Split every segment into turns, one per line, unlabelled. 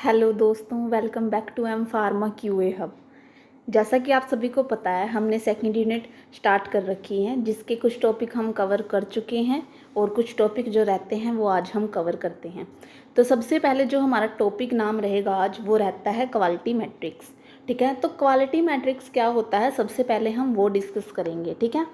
Hello दोस्तों, welcome back to M pharma QA hub. जैसा कि आप सभी को पता है, हमने सेकंड यूनिट स्टार्ट कर रखी है, जिसके कुछ टॉपिक हम कवर कर चुके हैं और कुछ टॉपिक जो रहते हैं वो आज हम कवर करते हैं। तो सबसे पहले जो हमारा टॉपिक नाम रहेगा आज, वो रहता है क्वालिटी मैट्रिक्स। ठीक है, तो क्वालिटी मैट्रिक्स क्या होता है, सबसे पहले हम वो डिस्कस करेंगे। ठीक है,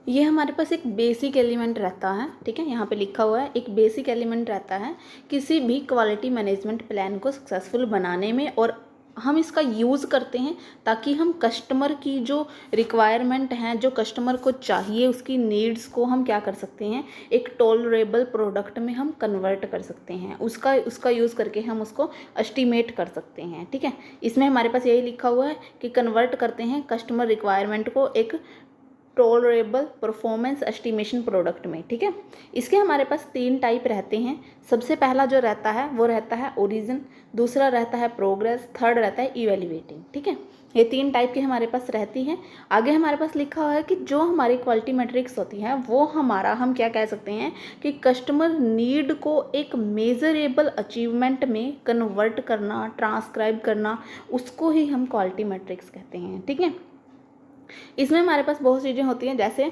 ये हमारे पास एक बेसिक एलिमेंट रहता है। ठीक है, यहाँ पे लिखा हुआ है एक बेसिक एलिमेंट रहता है किसी भी क्वालिटी मैनेजमेंट प्लान को सक्सेसफुल बनाने में, और हम इसका यूज़ करते हैं ताकि हम कस्टमर की जो रिक्वायरमेंट हैं, जो कस्टमर को चाहिए, उसकी नीड्स को हम क्या कर सकते हैं, एक टॉलरेबल प्रोडक्ट में हम कन्वर्ट कर सकते हैं। उसका यूज़ करके हम उसको एस्टिमेट कर सकते हैं। ठीक है, इसमें हमारे पास यही लिखा हुआ है कि कन्वर्ट करते हैं कस्टमर रिक्वायरमेंट को एक टॉलरेबल परफॉर्मेंस एस्टिमेशन प्रोडक्ट में। ठीक है, इसके हमारे पास 3 टाइप रहते हैं। सबसे पहला जो रहता है वो रहता है ओरिजिन, दूसरा रहता है प्रोग्रेस, थर्ड रहता है इवेल्युएटिंग। ठीक है, ये 3 टाइप की हमारे पास रहती हैं। आगे हमारे पास लिखा हुआ है कि जो हमारी क्वालिटी मैट्रिक्स होती है वो हमारा, हम क्या कह सकते हैं कि कस्टमर नीड को एक मेजरेबल अचीवमेंट में कन्वर्ट करना, ट्रांसक्राइब करना, उसको ही हम क्वालिटी मैट्रिक्स कहते हैं। ठीक है, इसमें हमारे पास बहुत चीज़ें होती हैं, जैसे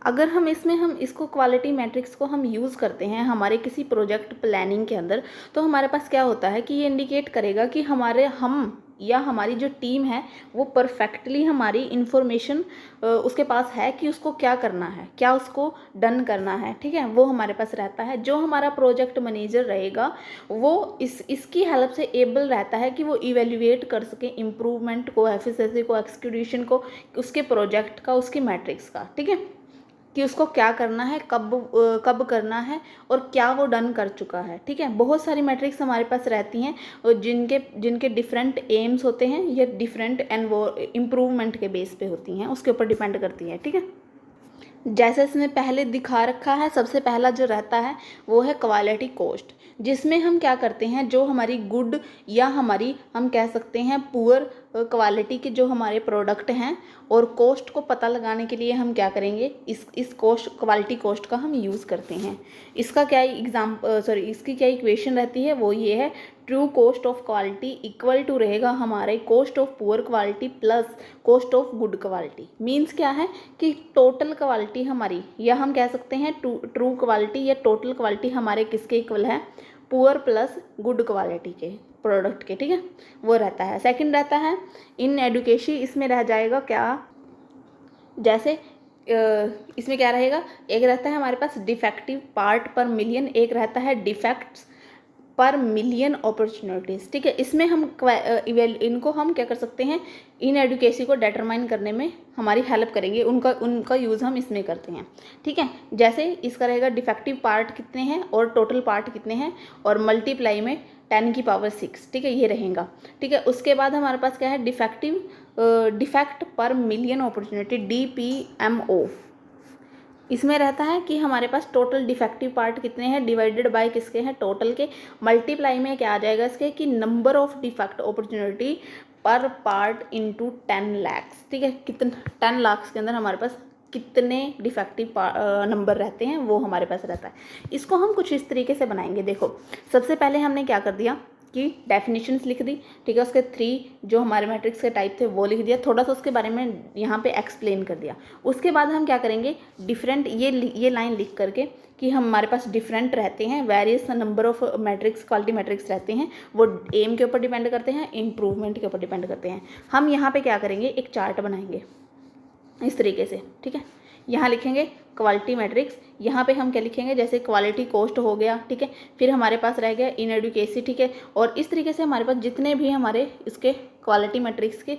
अगर हम इसको क्वालिटी मैट्रिक्स को हम यूज़ करते हैं हमारे किसी प्रोजेक्ट प्लानिंग के अंदर, तो हमारे पास क्या होता है कि ये इंडिकेट करेगा कि हमारी जो टीम है वो परफेक्टली हमारी इन्फॉर्मेशन उसके पास है कि उसको क्या करना है, क्या उसको डन करना है। ठीक है, वो हमारे पास रहता है। जो हमारा प्रोजेक्ट मैनेजर रहेगा वो इसकी हेल्प से एबल रहता है कि वो इवेल्युएट कर सके इम्प्रूवमेंट को, एफिशिएंसी को, एक्सक्यूशन को, उसके प्रोजेक्ट का, उसकी मैट्रिक्स का। ठीक है, कि उसको क्या करना है, कब करना है और क्या वो डन कर चुका है। ठीक है, बहुत सारी मैट्रिक्स हमारे पास रहती हैं और जिनके डिफरेंट एम्स होते हैं, ये डिफरेंट एंड वो इम्प्रूवमेंट के बेस पे होती हैं, उसके ऊपर डिपेंड करती है। ठीक है, जैसे इसमें पहले दिखा रखा है, सबसे पहला जो रहता है वो है क्वालिटी कॉस्ट, जिसमें हम क्या करते हैं, जो हमारी गुड या हमारी, हम कह सकते हैं पुअर क्वालिटी के जो हमारे प्रोडक्ट हैं, और कॉस्ट को पता लगाने के लिए हम क्या करेंगे, इस क्वालिटी कॉस्ट का हम यूज़ करते हैं। इसका क्या इसकी क्या इक्वेशन रहती है, वो ये है, true cost of quality equal to रहेगा हमारे cost of poor quality plus cost of good quality. Means क्या है कि टोटल क्वालिटी हमारी, या हम कह सकते हैं ट्रू क्वालिटी या टोटल क्वालिटी हमारे किसके इक्वल है, पुअर प्लस गुड क्वालिटी के प्रोडक्ट के। ठीक है, वो रहता है। सेकंड रहता है इन एडुकेशन, इसमें रह जाएगा क्या, जैसे इसमें क्या रहेगा, एक रहता है हमारे पास डिफेक्टिव पार्ट पर मिलियन, एक रहता है डिफेक्ट्स पर मिलियन अपॉर्चुनिटीज़। ठीक है, इसमें हम इनको हम क्या कर सकते हैं, इन एडुकेसी को डिटरमाइन करने में हमारी हेल्प करेंगे, उनका यूज़ हम इसमें करते हैं। ठीक है, जैसे इसका रहेगा डिफेक्टिव पार्ट कितने हैं और टोटल पार्ट कितने हैं, और मल्टीप्लाई में 10 की पावर 6। ठीक है, ये रहेगा। ठीक है, उसके बाद हमारे पास क्या है, डिफेक्ट पर मिलियन अपॉर्चुनिटी, DPMO। इसमें रहता है कि हमारे पास टोटल डिफेक्टिव पार्ट कितने हैं डिवाइडेड बाय किसके हैं, टोटल के, मल्टीप्लाई में क्या आ जाएगा इसके कि नंबर ऑफ डिफेक्ट अपॉर्चुनिटी पर पार्ट इनटू 10 लाख्स। ठीक है, कितने 10 लाख्स के अंदर हमारे पास कितने डिफेक्टिव नंबर रहते हैं, वो हमारे पास रहता है। इसको हम कुछ इस तरीके से बनाएंगे। देखो, सबसे पहले हमने क्या कर दिया कि डेफिनेशंस लिख दी। ठीक है, उसके 3 जो हमारे मैट्रिक्स के टाइप थे वो लिख दिया, थोड़ा सा उसके बारे में यहाँ पे एक्सप्लेन कर दिया। उसके बाद हम क्या करेंगे, डिफरेंट ये लाइन लिख करके कि हमारे पास डिफरेंट रहते हैं, various number of matrix, quality matrix रहते हैं, वो एम के ऊपर डिपेंड करते हैं, इम्प्रूवमेंट के ऊपर डिपेंड करते हैं। हम यहाँ पे क्या करेंगे, एक चार्ट बनाएंगे इस तरीके से। ठीक है, यहाँ लिखेंगे क्वालिटी मैट्रिक्स, यहाँ पे हम क्या लिखेंगे, जैसे क्वालिटी कॉस्ट हो गया। ठीक है, फिर हमारे पास रह गया इन एडुकेसी। ठीक है, और इस तरीके से हमारे पास जितने भी हमारे इसके क्वालिटी मैट्रिक्स के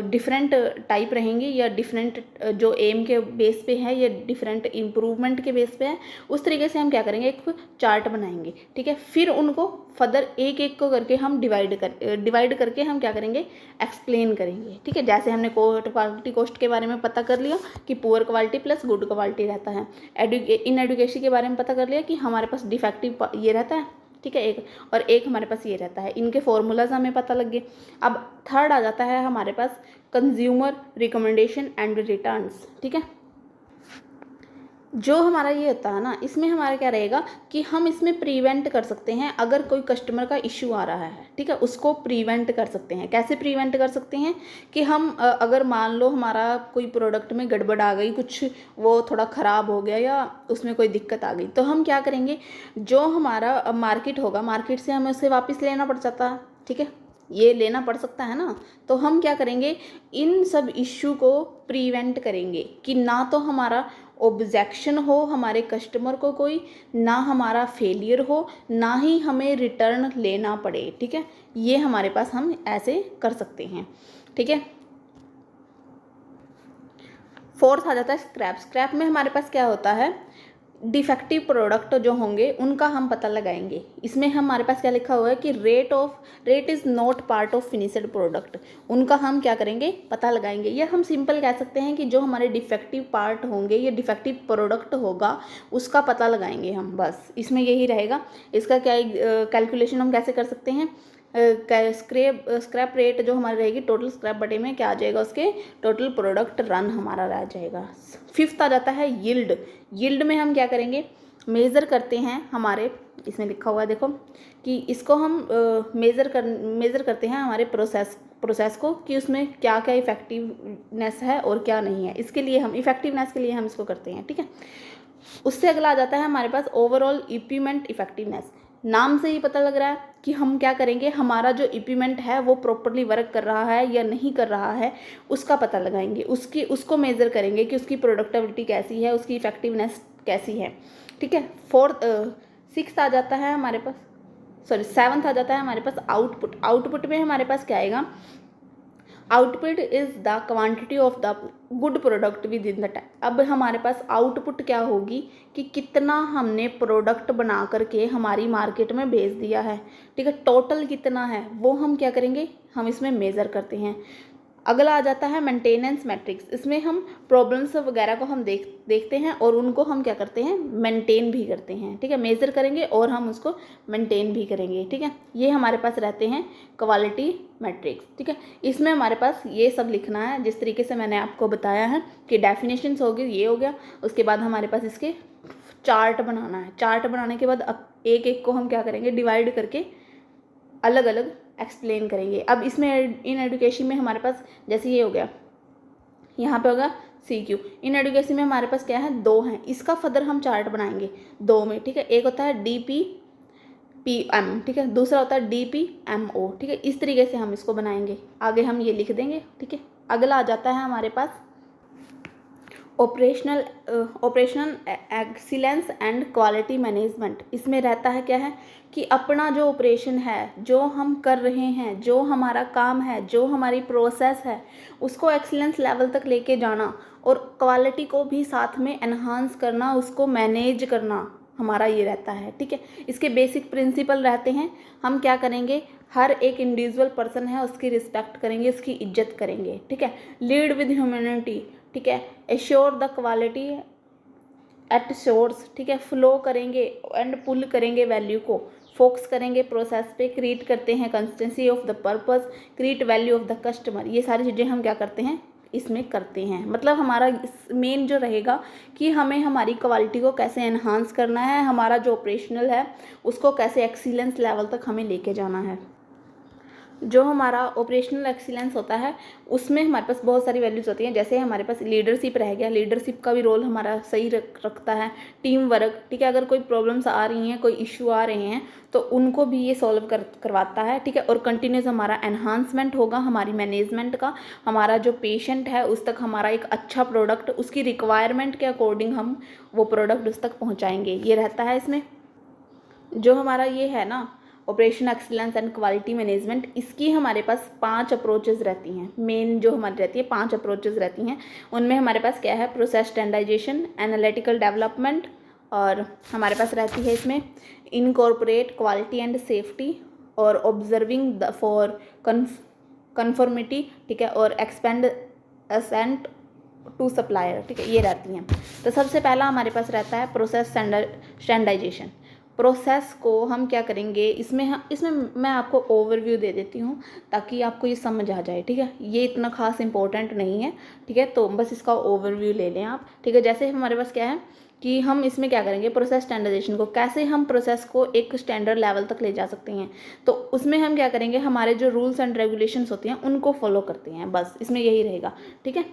डिफरेंट टाइप रहेंगे, या डिफरेंट जो एम के बेस पे है या डिफरेंट इम्प्रूवमेंट के बेस पे है, उस तरीके से हम क्या करेंगे, एक चार्ट बनाएंगे। ठीक है, फिर उनको फर्दर एक एक को करके हम डिवाइड करके हम क्या करेंगे, एक्सप्लेन करेंगे। ठीक है, जैसे हमने क्वालिटी कॉस्ट के बारे में पता कर लिया कि poor quality plus good quality रहता है, इन एडुकेशन के बारे में पता कर लिया कि हमारे पास डिफेक्टिव ये रहता है। ठीक है, एक और एक हमारे पास ये रहता है, इनके फॉर्मूलाज हमें पता लग गए। अब थर्ड आ जाता है हमारे पास कंज्यूमर रिकमेंडेशन एंड रिटर्न्स। ठीक है, जो हमारा ये होता है ना, इसमें हमारा क्या रहेगा कि हम इसमें प्रिवेंट कर सकते हैं अगर कोई कस्टमर का इश्यू आ रहा है, ठीक है, उसको प्रिवेंट कर सकते हैं। कैसे प्रिवेंट कर सकते हैं कि हम अगर मान लो हमारा कोई प्रोडक्ट में गड़बड़ आ गई, कुछ वो थोड़ा ख़राब हो गया या उसमें कोई दिक्कत आ गई, तो हम क्या करेंगे, जो हमारा मार्केट होगा, मार्केट से हमें उसे वापस लेना पड़ जाता है, ठीक है, ये लेना पड़ सकता है ना। तो हम क्या करेंगे, इन सब इश्यू को प्रिवेंट करेंगे कि ना तो हमारा ऑब्जेक्शन हो हमारे कस्टमर को कोई, ना हमारा फेलियर हो, ना ही हमें रिटर्न लेना पड़े, ठीक है। ये हमारे पास हम ऐसे कर सकते हैं, ठीक है। फोर्थ आ जाता है स्क्रैप। स्क्रैप में हमारे पास क्या होता है, डिफेक्टिव प्रोडक्ट जो होंगे उनका हम पता लगाएंगे। इसमें हमारे पास क्या लिखा हुआ है कि rate is not part of finished product, उनका हम क्या करेंगे, पता लगाएंगे। या हम सिंपल कह सकते हैं कि जो हमारे डिफेक्टिव पार्ट होंगे या डिफेक्टिव प्रोडक्ट होगा उसका पता लगाएंगे हम, बस इसमें यही रहेगा। इसका क्या कैलकुलेशन हम कैसे कर सकते हैं, स्क्रैप रेट जो हमारी रहेगी टोटल स्क्रैप बटे में क्या आ जाएगा, उसके टोटल प्रोडक्ट रन हमारा रह जाएगा। फिफ्थ आ जाता है यील्ड। यील्ड में हम क्या करेंगे, मेज़र करते हैं हमारे, इसमें लिखा हुआ है देखो कि इसको हम मेज़र करते हैं हमारे प्रोसेस को कि उसमें क्या क्या इफ़ेक्टिवनेस है और क्या नहीं है। इसके लिए हम इफ़ेक्टिवनेस के लिए हम इसको करते हैं, ठीक है। उससे अगला आ जाता है हमारे पास ओवरऑल इक्विपमेंट इफेक्टिवनेस। नाम से ही पता लग रहा है कि हम क्या करेंगे, हमारा जो इक्विपमेंट है वो प्रॉपरली वर्क कर रहा है या नहीं कर रहा है, उसका पता लगाएंगे, उसको मेज़र करेंगे कि उसकी प्रोडक्टिविटी कैसी है, उसकी इफेक्टिवनेस कैसी है, ठीक है। सिक्स्थ आ जाता है हमारे पास, सेवन्थ आ जाता है हमारे पास आउटपुट। आउटपुट में हमारे पास क्या आएगा, output is the quantity of the good product with in the time. अब हमारे पास आउटपुट क्या होगी कि कितना हमने प्रोडक्ट बना करके हमारी मार्केट में भेज दिया है, ठीक है, टोटल कितना है वो हम क्या करेंगे, हम इसमें मेज़र करते हैं। अगला आ जाता है मेंटेनेंस मैट्रिक्स। इसमें हम प्रॉब्लम्स वगैरह को हम देखते हैं और उनको हम क्या करते हैं, मेंटेन भी करते हैं, ठीक है, मेज़र करेंगे और हम उसको मेंटेन भी करेंगे, ठीक है। ये हमारे पास रहते हैं क्वालिटी मैट्रिक्स, ठीक है। इसमें हमारे पास ये सब लिखना है जिस तरीके से मैंने आपको बताया है कि डेफिनेशंस होगी, ये हो गया। उसके बाद हमारे पास इसके चार्ट बनाना है। चार्ट बनाने के बाद एक एक को हम क्या करेंगे, डिवाइड करके अलग अलग एक्सप्लेन करेंगे। अब इसमें इन एजुकेशन में हमारे पास जैसे ये हो गया, यहाँ पे होगा CQ। इन एजुकेशन में हमारे पास क्या है, दो हैं, इसका फर्दर हम चार्ट बनाएंगे दो में, ठीक है। एक होता है DPPM, ठीक है, दूसरा होता है DPMO, ठीक है। इस तरीके से हम इसको बनाएंगे, आगे हम ये लिख देंगे, ठीक है। अगला आ जाता है हमारे पास operational excellence and quality management. इसमें रहता है क्या है कि अपना जो ऑपरेशन है, जो हम कर रहे हैं, जो हमारा काम है, जो हमारी प्रोसेस है, उसको एक्सीलेंस लेवल तक लेके जाना और क्वालिटी को भी साथ में एनहांस करना, उसको मैनेज करना, हमारा ये रहता है, ठीक है। इसके बेसिक प्रिंसिपल रहते हैं, हम क्या करेंगे, हर एक इंडिविजुअल पर्सन है उसकी रिस्पेक्ट करेंगे, उसकी इज्जत करेंगे, ठीक है। लीड विद ह्यूमैनिटी, ठीक है। Assure the quality at source, ठीक है। फ्लो करेंगे एंड पुल करेंगे वैल्यू को, फोकस करेंगे प्रोसेस पे, क्रिएट करते हैं consistency of the purpose, create value of the customer. ये सारी चीज़ें हम क्या करते हैं, इसमें करते हैं। मतलब हमारा मेन जो रहेगा कि हमें हमारी क्वालिटी को कैसे एनहांस करना है, हमारा जो ऑपरेशनल है उसको कैसे एक्सीलेंस लेवल तक हमें लेके जाना है। जो हमारा ऑपरेशनल एक्सीलेंस होता है उसमें हमारे पास बहुत सारी वैल्यूज़ होती हैं। जैसे हमारे पास लीडरशिप रह गया, लीडरशिप का भी रोल हमारा सही रखता है। टीम वर्क, ठीक है, अगर कोई प्रॉब्लम्स आ रही हैं, कोई इशू आ रहे हैं तो उनको भी ये सॉल्व करवाता है, ठीक है। और कंटिन्यूस हमारा एनहांसमेंट होगा हमारी मैनेजमेंट का, हमारा जो पेशेंट है उस तक हमारा एक अच्छा प्रोडक्ट, उसकी रिक्वायरमेंट के अकॉर्डिंग हम वो प्रोडक्ट उस तक पहुँचाएँगे, ये रहता है इसमें। जो हमारा ये है ना operation excellence and quality management, इसकी हमारे पास 5 अप्रोचेस रहती हैं। मेन जो हमारी रहती है 5 अप्रोचेस रहती हैं। उनमें हमारे पास क्या है, प्रोसेस स्टैंडर्डाइजेशन, एनालिटिकल डेवलपमेंट, और हमारे पास रहती है इसमें इनकॉर्पोरेट क्वालिटी एंड सेफ्टी, और ऑब्जर्विंग द फॉर कन्फर्मिटी, ठीक है, और एक्सपेंड असेंट टू सप्लायर, ठीक है, ये रहती हैं। तो सबसे पहला हमारे पास रहता है प्रोसेस स्टैंडर्डाइजेशन। प्रोसेस को हम क्या करेंगे, इसमें मैं आपको ओवरव्यू दे देती हूँ ताकि आपको ये समझ आ जाए, ठीक है। ये इतना खास इंपॉर्टेंट नहीं है, ठीक है, तो बस इसका ओवरव्यू ले लें आप, ठीक है। जैसे हमारे पास क्या है कि हम इसमें क्या करेंगे, प्रोसेस स्टैंडर्डाइजेशन को कैसे हम प्रोसेस को एक स्टैंडर्ड लेवल तक ले जा सकते हैं। तो उसमें हम क्या करेंगे, हमारे जो रूल्स एंड रेगुलेशंस होती हैं उनको फॉलो करते हैं, बस इसमें यही रहेगा। ठीक है,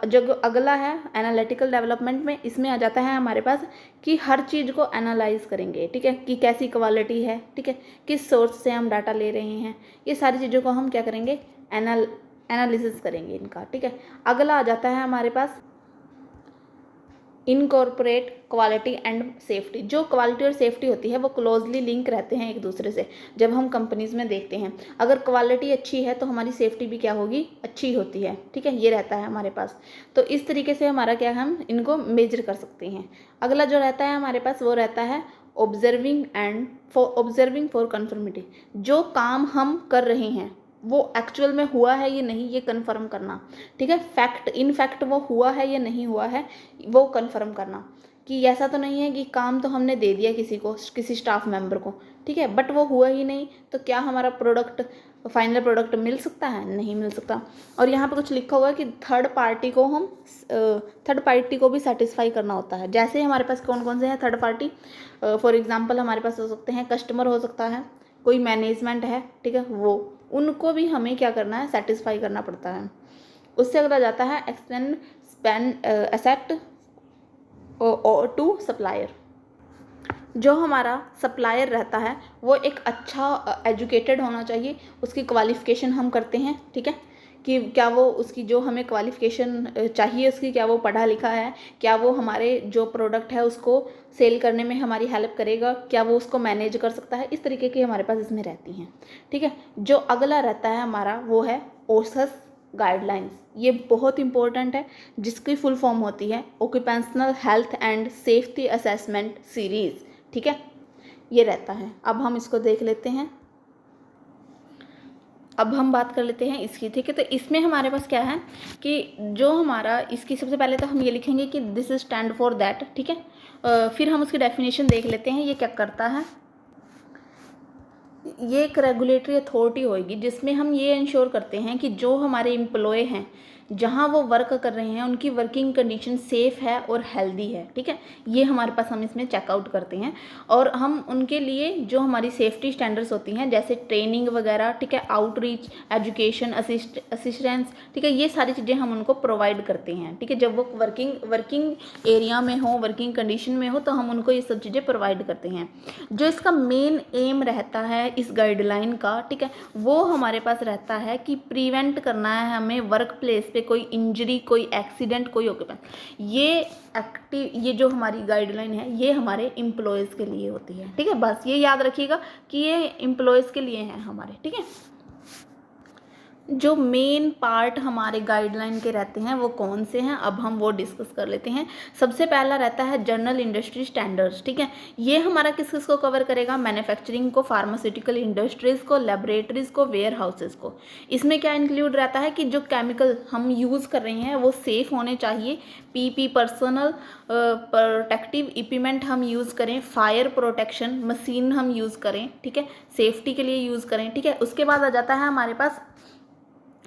जो अगला है एनालिटिकल डेवलपमेंट में, इसमें आ जाता है हमारे पास कि हर चीज़ को एनालाइज करेंगे। ठीक है, कि कैसी क्वालिटी है, ठीक है, किस सोर्स से हम डाटा ले रहे हैं, ये सारी चीज़ों को हम क्या करेंगे, एनालिसिस करेंगे इनका। ठीक है, अगला आ जाता है हमारे पास इनकॉर्पोरेट क्वालिटी एंड सेफ्टी। जो क्वालिटी और सेफ्टी होती है वो क्लोजली लिंक रहते हैं एक दूसरे से। जब हम कंपनीज में देखते हैं, अगर क्वालिटी अच्छी है तो हमारी सेफ्टी भी क्या होगी, अच्छी होती है। ठीक है, ये रहता है हमारे पास। तो इस तरीके से हमारा क्या, हम इनको मेजर कर सकते हैं। अगला जो रहता है हमारे पास वो रहता है ऑब्जर्विंग फॉर कन्फर्मिटी। जो काम हम कर रहे हैं वो एक्चुअल में हुआ है या नहीं, ये कन्फर्म करना। ठीक है, फैक्ट इन फैक्ट वो हुआ है या नहीं हुआ है, वो कन्फर्म करना। कि ऐसा तो नहीं है कि काम तो हमने दे दिया किसी को, किसी स्टाफ मेंबर को, ठीक है, बट वो हुआ ही नहीं, तो क्या हमारा प्रोडक्ट, फाइनल प्रोडक्ट मिल सकता है, नहीं मिल सकता। और यहाँ पे कुछ लिखा हुआ है कि थर्ड पार्टी को भी सेटिस्फाई करना होता है। जैसे हमारे पास कौन कौन से हैं थर्ड पार्टी, फॉर एग्जांपल हमारे पास हो सकते हैं कस्टमर, हो सकता है कोई मैनेजमेंट है, ठीक है, वो उनको भी हमें क्या करना है, सेटिस्फाई करना पड़ता है। उससे अगला जाता है एक्सटेंड एसेट टू सप्लायर। जो हमारा सप्लायर रहता है वो एक अच्छा एजुकेटेड होना चाहिए, उसकी क्वालिफ़िकेशन हम करते हैं। ठीक है, कि क्या वो उसकी जो हमें क्वालिफ़िकेशन चाहिए उसकी, क्या वो पढ़ा लिखा है, क्या वो हमारे जो प्रोडक्ट है उसको सेल करने में हमारी हेल्प करेगा, क्या वो उसको मैनेज कर सकता है, इस तरीके की हमारे पास इसमें रहती हैं। ठीक है, जो अगला रहता है हमारा वो है ओसस गाइडलाइंस। ये बहुत इंपॉर्टेंट है, जिसकी फुल फॉर्म होती है occupational health and safety assessment series. ठीक है, ये रहता है। अब हम इसको देख लेते हैं, अब हम बात कर लेते हैं इसकी। ठीक है, तो इसमें हमारे पास क्या है कि जो हमारा इसकी, सबसे पहले तो हम ये लिखेंगे कि this is stand for that. ठीक है, फिर हम उसकी डेफिनेशन देख लेते हैं, ये क्या करता है। ये एक रेगुलेटरी अथॉरिटी होगी जिसमें हम ये इंश्योर करते हैं कि जो हमारे एम्प्लॉय हैं, जहाँ वो वर्क कर रहे हैं, उनकी वर्किंग कंडीशन सेफ़ है और हेल्दी है। ठीक है, ये हमारे पास हम इसमें चेकआउट करते हैं। और हम उनके लिए जो हमारी सेफ्टी स्टैंडर्ड्स होती हैं, जैसे ट्रेनिंग वगैरह, ठीक है, आउटरीच, एजुकेशन, असिस्टेंस, ठीक है, ये सारी चीज़ें हम उनको प्रोवाइड करते हैं। ठीक है, जब वो वर्किंग एरिया में हो, वर्किंग कंडीशन में हो, तो हम उनको ये सब चीज़ें प्रोवाइड करते हैं। जो इसका मेन एम रहता है इस गाइडलाइन का, ठीक है, वो हमारे पास रहता है कि प्रिवेंट करना है हमें वर्क प्लेस पे कोई इंजरी, कोई एक्सीडेंट, कोई ऑक्यूपेशन। ये जो हमारी गाइडलाइन है ये हमारे एम्प्लॉयज़ के लिए होती है। ठीक है, बस ये याद रखिएगा कि ये एम्प्लॉयज़ के लिए हैं हमारे। ठीक है, जो मेन पार्ट हमारे गाइडलाइन के रहते हैं वो कौन से हैं, अब हम वो डिस्कस कर लेते हैं। सबसे पहला रहता है जनरल इंडस्ट्री स्टैंडर्ड्स। ठीक है, ये हमारा किस किस को कवर करेगा, मैन्युफैक्चरिंग को, फार्मास्यूटिकल इंडस्ट्रीज़ को, लेबोरेटरीज़ को, वेयर हाउसेज़ को। इसमें क्या इंक्लूड रहता है कि जो केमिकल हम यूज़ कर रहे हैं वो सेफ़ होने चाहिए, पीपी पर्सनल प्रोटेक्टिव इक्विपमेंट हम यूज़ करें, फायर प्रोटेक्शन मशीन हम यूज़ करें, ठीक है, सेफ्टी के लिए यूज़ करें। ठीक है, उसके बाद आ जाता है हमारे पास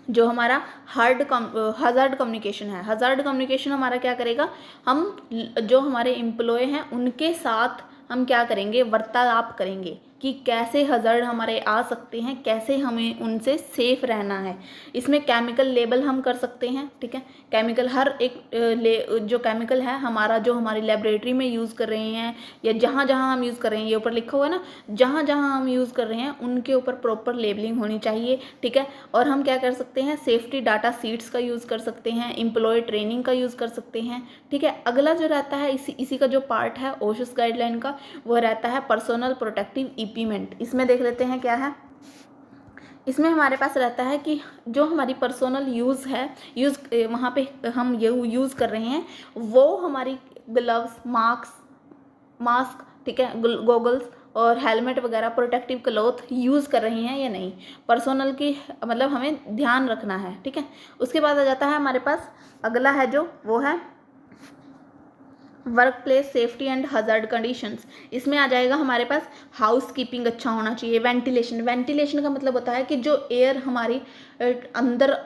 जो हमारा हज़ार्ड कम्युनिकेशन है। हज़ार्ड कम्युनिकेशन हमारा क्या करेगा, हम जो हमारे एम्प्लॉय हैं उनके साथ हम क्या करेंगे, वार्तालाप करेंगे कि कैसे हज़ार्ड हमारे आ सकते हैं, कैसे हमें उनसे सेफ़ रहना है। इसमें केमिकल लेबल हम कर सकते हैं। ठीक है, केमिकल हर एक जो केमिकल है हमारा, जो हमारी लेबोरेटरी में यूज़ कर रहे हैं या जहाँ जहाँ हम यूज़ कर रहे हैं, ये ऊपर लिखा हुआ है ना, जहाँ जहाँ हम यूज़ कर रहे हैं उनके ऊपर प्रॉपर लेबलिंग होनी चाहिए। ठीक है, और हम क्या कर सकते हैं, सेफ्टी डाटा सीट्स का यूज़ कर सकते हैं, एम्प्लॉय ट्रेनिंग का यूज़ कर सकते हैं। ठीक है, अगला जो रहता है इसी का जो पार्ट है ओशस गाइडलाइन का, वो रहता है पर्सनल प्रोटेक्टिव इक्विपमेंट। इसमें देख लेते हैं क्या है। इसमें हमारे पास रहता है कि जो हमारी पर्सनल यूज़ वहाँ पे हम ये यूज़ कर रहे हैं, वो हमारी ग्लव्स, मास्क, ठीक है, गॉगल्स और हेलमेट वगैरह, प्रोटेक्टिव क्लॉथ यूज़ कर रही हैं या नहीं, पर्सनल की मतलब हमें ध्यान रखना है। ठीक है, उसके बाद आ जाता है हमारे पास अगला है जो वो है work place safety and hazard conditions. इसमें आ जाएगा हमारे पास हाउस कीपिंग अच्छा होना चाहिए, वेंटिलेशन का मतलब होता है कि जो एयर हमारी अंदर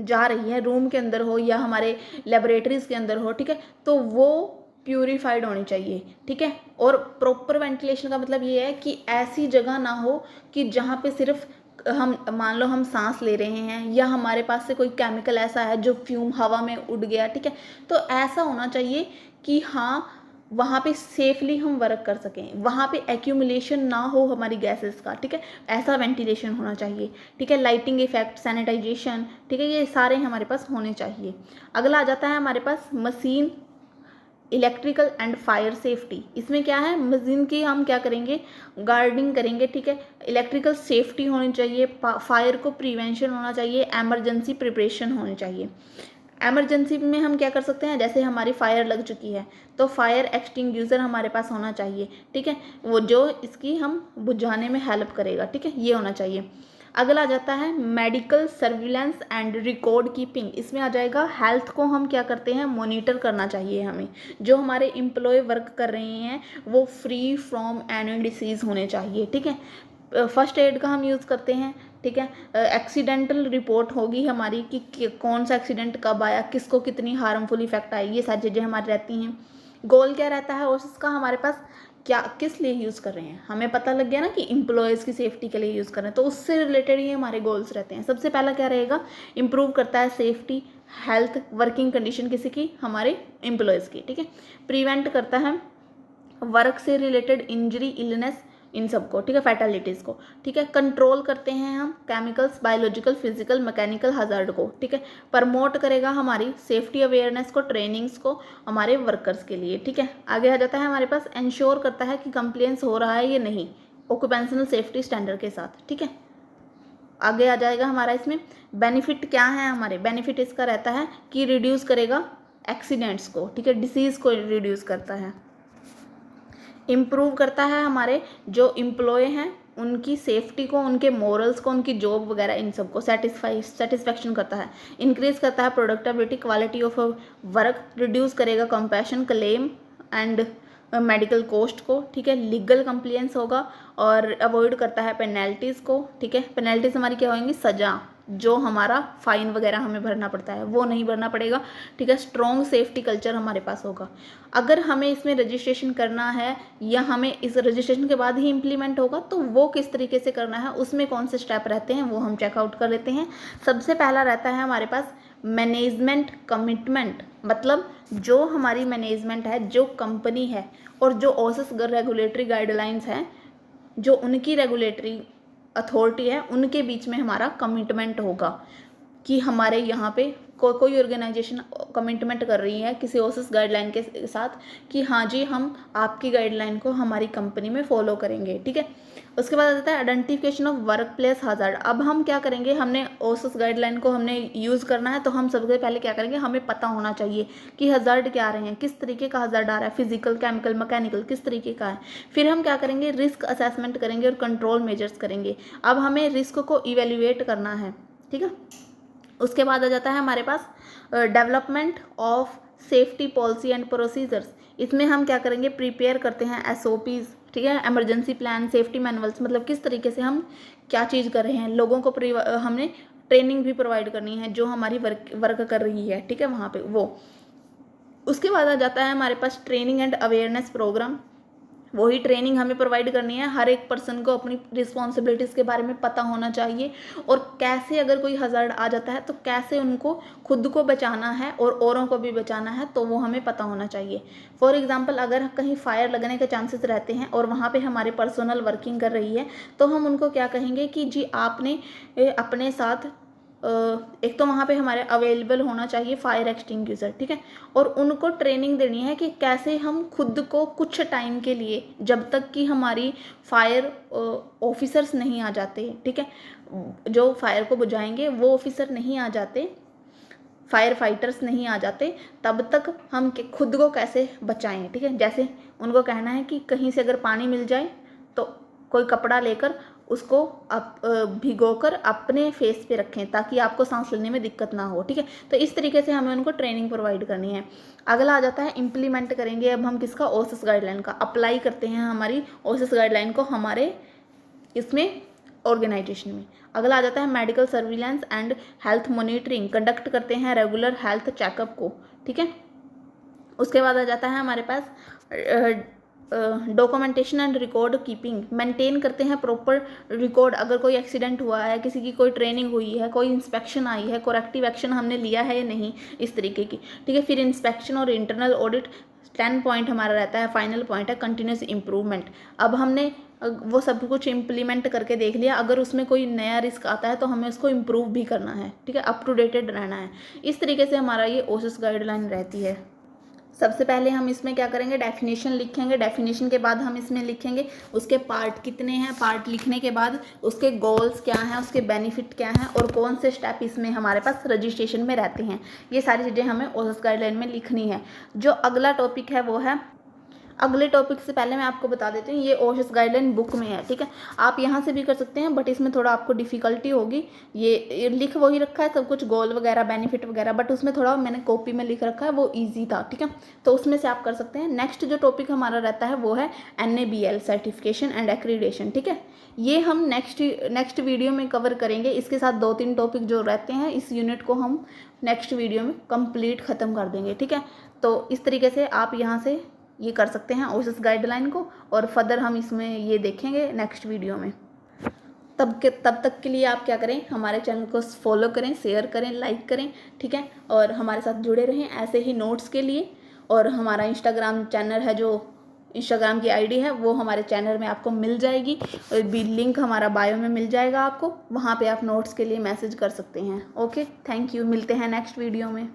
जा रही है, रूम के अंदर हो या हमारे लेबोरेटरीज़ के अंदर हो, ठीक है, तो वो प्यूरिफाइड होनी चाहिए, ठीक है। और प्रॉपर वेंटिलेशन का मतलब ये है कि ऐसी जगह ना हो कि जहाँ पे सिर्फ हम मान लो हम सांस ले रहे हैं या हमारे पास से कोई केमिकल ऐसा है जो फ्यूम हवा में उड़ गया, ठीक है। तो ऐसा होना चाहिए कि हाँ वहाँ पे सेफली हम वर्क कर सकें, वहाँ पे एक्यूमुलेशन ना हो हमारी गैसेस का, ठीक है। ऐसा वेंटिलेशन होना चाहिए, ठीक है। लाइटिंग इफेक्ट, सैनिटाइजेशन, ठीक है, ये सारे हमारे पास होने चाहिए। अगला आ जाता है हमारे पास machine, electrical and fire safety. इसमें क्या है, मशीन की हम क्या करेंगे, गार्डिंग करेंगे, ठीक है। इलेक्ट्रिकल सेफ्टी होनी चाहिए, फायर को प्रिवेंशन होना चाहिए, एमरजेंसी प्रिपरेशन होनी चाहिए। एमरजेंसी में हम क्या कर सकते हैं, जैसे हमारी फायर लग चुकी है तो फायर एक्सटिंग्यूशर हमारे पास होना चाहिए, ठीक है, वो जो इसकी हम बुझाने में हेल्प करेगा, ठीक है, ये होना चाहिए। अगला आ जाता है medical surveillance and record keeping. इसमें आ जाएगा हेल्थ को हम क्या करते हैं, मॉनिटर करना चाहिए हमें। जो हमारे एम्प्लॉय वर्क कर रहे हैं वो फ्री फ्रॉम एनी डिसीज़ होने चाहिए, ठीक है। फर्स्ट एड का हम यूज़ करते हैं, ठीक है। एक्सीडेंटल रिपोर्ट होगी हमारी कि कौन सा एक्सीडेंट कब आया, किसको कितनी हार्मफुल इफेक्ट आई, ये सारी चीज़ें हमारी रहती हैं। गोल क्या रहता है उसका, हमारे पास क्या किस लिए यूज़ कर रहे हैं, हमें पता लग गया ना कि एम्प्लॉयज़ की सेफ्टी के लिए यूज़ कर रहे हैं, तो उससे रिलेटेड ही हमारे गोल्स रहते हैं। सबसे पहला क्या रहेगा, इम्प्रूव करता है सेफ्टी, हेल्थ, वर्किंग कंडीशन किसी की, हमारे एम्प्लॉयज़ की, ठीक है। प्रिवेंट करता है वर्क से रिलेटेड इंजरी, इलनेस, इन सबको, ठीक है, फैटेलिटीज़ को, ठीक है। कंट्रोल करते हैं हम chemicals, biological, physical, mechanical hazard को, ठीक है। प्रमोट करेगा हमारी सेफ्टी अवेयरनेस को, ट्रेनिंग्स को हमारे वर्कर्स के लिए, ठीक है। आगे आ जाता है हमारे पास इंश्योर करता है कि कंप्लेंट्स हो रहा है या नहीं ऑक्यूपेशनल सेफ्टी स्टैंडर्ड के साथ, ठीक है। आगे आ जाएगा हमारा इसमें बेनिफिट क्या है, हमारे बेनिफिट इसका रहता है कि रिड्यूस करेगा एक्सीडेंट्स को, ठीक है, डिसीज़ को रिड्यूस करता है। इम्प्रूव करता है हमारे जो एम्प्लॉय हैं उनकी सेफ्टी को, उनके मोरल्स को, उनकी जॉब वगैरह इन सब को सेटिस्फैक्शन करता है। इंक्रीज करता है productivity, quality of work, reduce करेगा compensation, claim and medical cost को, ठीक है। लीगल कंप्लेंस होगा और अवॉइड करता है पेनल्टीज़ को, ठीक है। पेनल्टीज हमारी क्या होंगी, सज़ा, जो हमारा फाइन वगैरह हमें भरना पड़ता है वो नहीं भरना पड़ेगा, ठीक है। स्ट्रॉन्ग सेफ्टी कल्चर हमारे पास होगा। अगर हमें इसमें रजिस्ट्रेशन करना है या हमें इस रजिस्ट्रेशन के बाद ही इम्प्लीमेंट होगा तो वो किस तरीके से करना है, उसमें कौन से स्टेप रहते हैं वो हम चेकआउट कर लेते हैं। सबसे पहला रहता है हमारे पास मैनेजमेंट कमिटमेंट, मतलब जो हमारी मैनेजमेंट है, जो कंपनी है और जो ओसिस रेगुलेटरी गाइडलाइंस हैं, जो उनकी रेगुलेटरी अथॉरिटी है, उनके बीच में हमारा कमिटमेंट होगा कि हमारे यहाँ पे कोई ऑर्गेनाइजेशन कमिटमेंट कर रही है किसी ओसिस गाइडलाइन के साथ कि हाँ जी हम आपकी गाइडलाइन को हमारी कंपनी में फॉलो करेंगे, ठीक है। उसके बाद आता है identification of work place hazard. अब हम क्या करेंगे, हमने ओसिस गाइडलाइन को हमने यूज़ करना है तो हम सबसे पहले क्या करेंगे, हमें पता होना चाहिए कि हजार्ड क्या आ रहे हैं, किस तरीके का हजार्ड आ रहा है, फिजिकल, केमिकल, मैकेनिकल, किस तरीके का है। फिर हम क्या करेंगे, रिस्क असेसमेंट करेंगे और कंट्रोल मेजर्स करेंगे। अब हमें रिस्क को इवेल्युएट करना है, ठीक है। उसके बाद आ जाता है हमारे पास development of safety policy and procedures. इसमें हम क्या करेंगे, प्रिपेयर करते हैं SOPs, ठीक है, इमरजेंसी प्लान, सेफ्टी मैनुअल्स, मतलब किस तरीके से हम क्या चीज़ कर रहे हैं। लोगों को हमने ट्रेनिंग भी प्रोवाइड करनी है जो हमारी वर्क कर रही है, ठीक है, वहाँ पे वो। उसके बाद आ जाता है हमारे पास ट्रेनिंग एंड अवेयरनेस प्रोग्राम। वही ट्रेनिंग हमें प्रोवाइड करनी है, हर एक पर्सन को अपनी रिस्पॉन्सिबिलिटीज़ के बारे में पता होना चाहिए और कैसे अगर कोई हज़ार्ड आ जाता है तो कैसे उनको खुद को बचाना है और औरों को भी बचाना है, तो वो हमें पता होना चाहिए। फॉर एग्जांपल अगर कहीं फायर लगने के चांसेस रहते हैं और वहाँ पे हमारे पर्सनल वर्किंग कर रही है तो हम उनको क्या कहेंगे कि जी आपने अपने साथ एक तो वहाँ पे हमारे अवेलेबल होना चाहिए फायर एक्सटिंग्विशर, ठीक है, और उनको ट्रेनिंग देनी है कि कैसे हम खुद को कुछ टाइम के लिए, जब तक कि हमारी फायर ऑफिसर्स नहीं आ जाते, ठीक है, जो फायर को बुझाएंगे वो ऑफिसर नहीं आ जाते, फायर फाइटर्स नहीं आ जाते, तब तक हम खुद को कैसे बचाएं, ठीक है। जैसे उनको कहना है कि कहीं से अगर पानी मिल जाए तो कोई कपड़ा लेकर उसको भिगोकर अपने फेस पे रखें ताकि आपको सांस लेने में दिक्कत ना हो, ठीक है। तो इस तरीके से हमें उनको ट्रेनिंग प्रोवाइड करनी है। अगला आ जाता है इम्प्लीमेंट करेंगे। अब हम किसका, ओसिस गाइडलाइन का अप्लाई करते हैं, हमारी ओसिस गाइडलाइन को हमारे इसमें ऑर्गेनाइजेशन में। अगला आ जाता है medical surveillance and health monitoring, conduct करते हैं रेगुलर हेल्थ चेकअप को, ठीक है। उसके बाद आ जाता है हमारे पास documentation and record keeping, maintain करते हैं प्रॉपर रिकॉर्ड। अगर कोई एक्सीडेंट हुआ है, किसी की कोई ट्रेनिंग हुई है, कोई इंस्पेक्शन आई है, करेक्टिव एक्शन हमने लिया है या नहीं, इस तरीके की, ठीक है। फिर इंस्पेक्शन और इंटरनल ऑडिट 10 पॉइंट हमारा रहता है। फाइनल पॉइंट है कंटिन्यूस इम्प्रूवमेंट। अब हमने वो सब कुछ इम्प्लीमेंट करके देख लिया, अगर उसमें कोई नया रिस्क आता है तो हमें उसको इम्प्रूव भी करना है, ठीक है, अप टू डेटेड रहना है। इस तरीके से हमारा ये ओसिस गाइडलाइन रहती है। सबसे पहले हम इसमें क्या करेंगे, डेफिनेशन लिखेंगे। डेफिनेशन के बाद हम इसमें लिखेंगे उसके पार्ट कितने हैं। पार्ट लिखने के बाद उसके गोल्स क्या हैं, उसके बेनिफिट क्या हैं, और कौन से स्टेप इसमें हमारे पास रजिस्ट्रेशन में रहते हैं। ये सारी चीज़ें हमें ओसिस गाइडलाइन में लिखनी है। जो अगला टॉपिक है वो है, अगले टॉपिक से पहले मैं आपको बता देती हूँ, ये ओसिस गाइडलाइन बुक में है, ठीक है। आप यहाँ से भी कर सकते हैं, बट इसमें थोड़ा आपको डिफ़िकल्टी होगी। ये लिख वही रखा है सब कुछ, गोल वगैरह, बेनिफिट वगैरह, बट उसमें थोड़ा मैंने कॉपी में लिख रखा है, वो ईजी था, ठीक है। तो उसमें से आप कर सकते हैं। नेक्स्ट जो टॉपिक हमारा रहता है वो है NABL सर्टिफिकेशन एंड एक्रीडेशन, ठीक है। ये हम नेक्स्ट वीडियो में कवर करेंगे। इसके साथ 2-3 टॉपिक जो रहते हैं, इस यूनिट को हम नेक्स्ट वीडियो में कंप्लीट ख़त्म कर देंगे, ठीक है। तो इस तरीके से आप यहाँ से ये कर सकते हैं ओसिस गाइडलाइन को, और फर्दर हम इसमें ये देखेंगे नेक्स्ट वीडियो में। तब तक के लिए आप क्या करें, हमारे चैनल को फॉलो करें, शेयर करें, लाइक करें, ठीक है, और हमारे साथ जुड़े रहें ऐसे ही नोट्स के लिए। और हमारा इंस्टाग्राम चैनल है, जो इंस्टाग्राम की ID है वो हमारे चैनल में आपको मिल जाएगी, और भी लिंक हमारा बायो में मिल जाएगा आपको, वहाँ पे आप नोट्स के लिए मैसेज कर सकते हैं। ओके, थैंक यू, मिलते हैं नेक्स्ट वीडियो में।